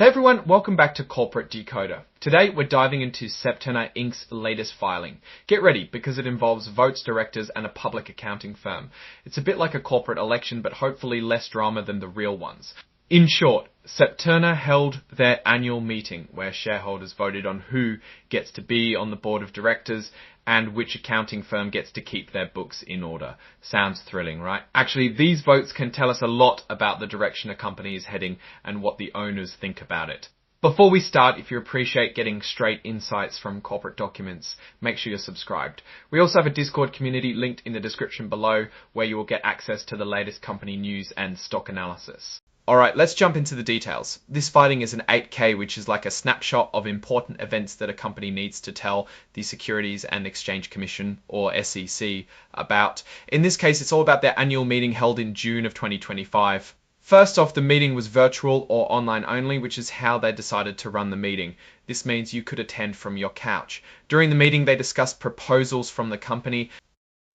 Hey everyone, welcome back to Corporate Decoder. Today we're diving into Septerna Inc.'s latest filing. Get ready because it involves votes, directors and a public accounting firm. It's a bit like a corporate election but hopefully less drama than the real ones. In short, Septerna held their annual meeting where shareholders voted on who gets to be on the board of directors and which accounting firm gets to keep their books in order. Sounds thrilling, right? Actually, these votes can tell us a lot about the direction a company is heading and what the owners think about it. Before we start, if you appreciate getting straight insights from corporate documents, make sure you're subscribed. We also have a Discord community linked in the description below where you will get access to the latest company news and stock analysis. Alright, let's jump into the details. This filing is an 8K, which is like a snapshot of important events that a company needs to tell the Securities and Exchange Commission, or SEC, about. In this case, it's all about their annual meeting held in June of 2025. First off, the meeting was virtual or online only, which is how they decided to run the meeting. This means you could attend from your couch. During the meeting, they discussed proposals from the company.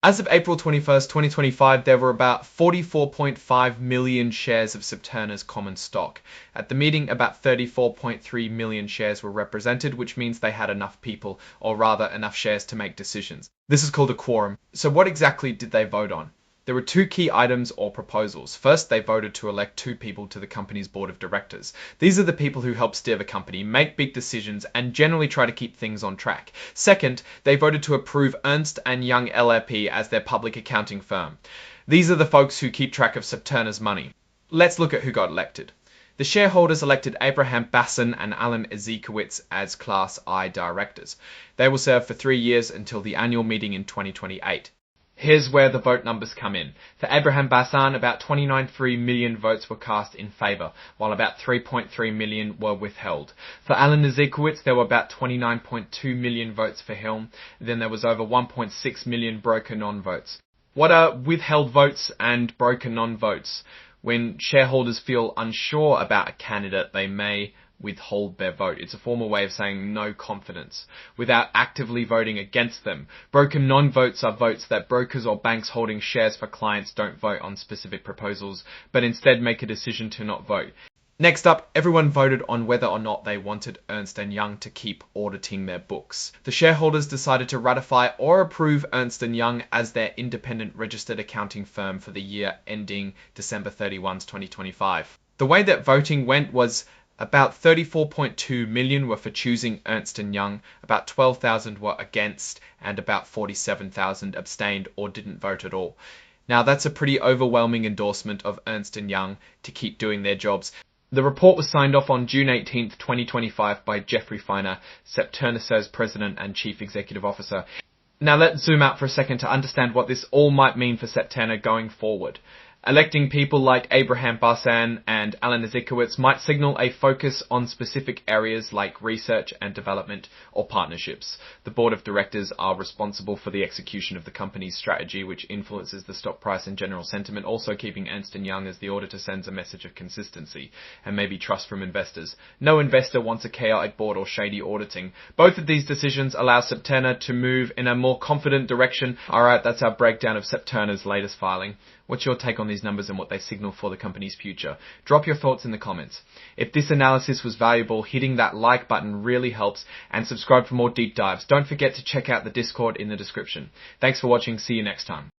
As of April 21st, 2025, there were about 44.5 million shares of Septerna's common stock. At the meeting, about 34.3 million shares were represented, which means they had enough people, or rather enough shares to make decisions. This is called a quorum. So what exactly did they vote on? There were two key items or proposals. First, they voted to elect 2 people to the company's board of directors. These are the people who help steer the company, make big decisions, and generally try to keep things on track. Second, they voted to approve Ernst & Young LLP as their public accounting firm. These are the folks who keep track of Septerna's money. Let's look at who got elected. The shareholders elected Abraham Bassan and Alan Ezekowitz as Class I directors. They will serve for 3 years until the annual meeting in 2028. Here's where the vote numbers come in. For Abraham Bassan, about 29.3 million votes were cast in favour, while about 3.3 million were withheld. For Alan Ezekowitz, there were about 29.2 million votes for him. Then there was over 1.6 million broker non-votes. What are withheld votes and broker non-votes? When shareholders feel unsure about a candidate, they may withhold their vote. It's a formal way of saying no confidence without actively voting against them. Broker non-votes are votes that brokers or banks holding shares for clients don't vote on specific proposals, but instead make a decision to not vote. Next up, everyone voted on whether or not they wanted Ernst & Young to keep auditing their books. The shareholders decided to ratify or approve Ernst & Young as their independent registered accounting firm for the year ending December 31, 2025. The way that voting went was about 34.2 million were for choosing Ernst & Young, about 12,000 were against, and about 47,000 abstained or didn't vote at all. Now that's a pretty overwhelming endorsement of Ernst & Young to keep doing their jobs. The report was signed off on June 18th, 2025 by Jeffrey Feiner, Septerna's President and Chief Executive Officer. Now let's zoom out for a second to understand what this all might mean for Septerna going forward. Electing people like Abraham Bassan and Alan Ezekowitz might signal a focus on specific areas like research and development or partnerships. The board of directors are responsible for the execution of the company's strategy, which influences the stock price and general sentiment. Also, keeping Ernst & Young as the auditor sends a message of consistency and maybe trust from investors. No investor wants a chaotic board or shady auditing. Both of these decisions allow Septerna to move in a more confident direction. Alright, that's our breakdown of Septerna's latest filing. What's your take on these numbers and what they signal for the company's future? Drop your thoughts in the comments. If this analysis was valuable, hitting that like button really helps, and subscribe for more deep dives. Don't forget to check out the Discord in the description. Thanks for watching. See you next time.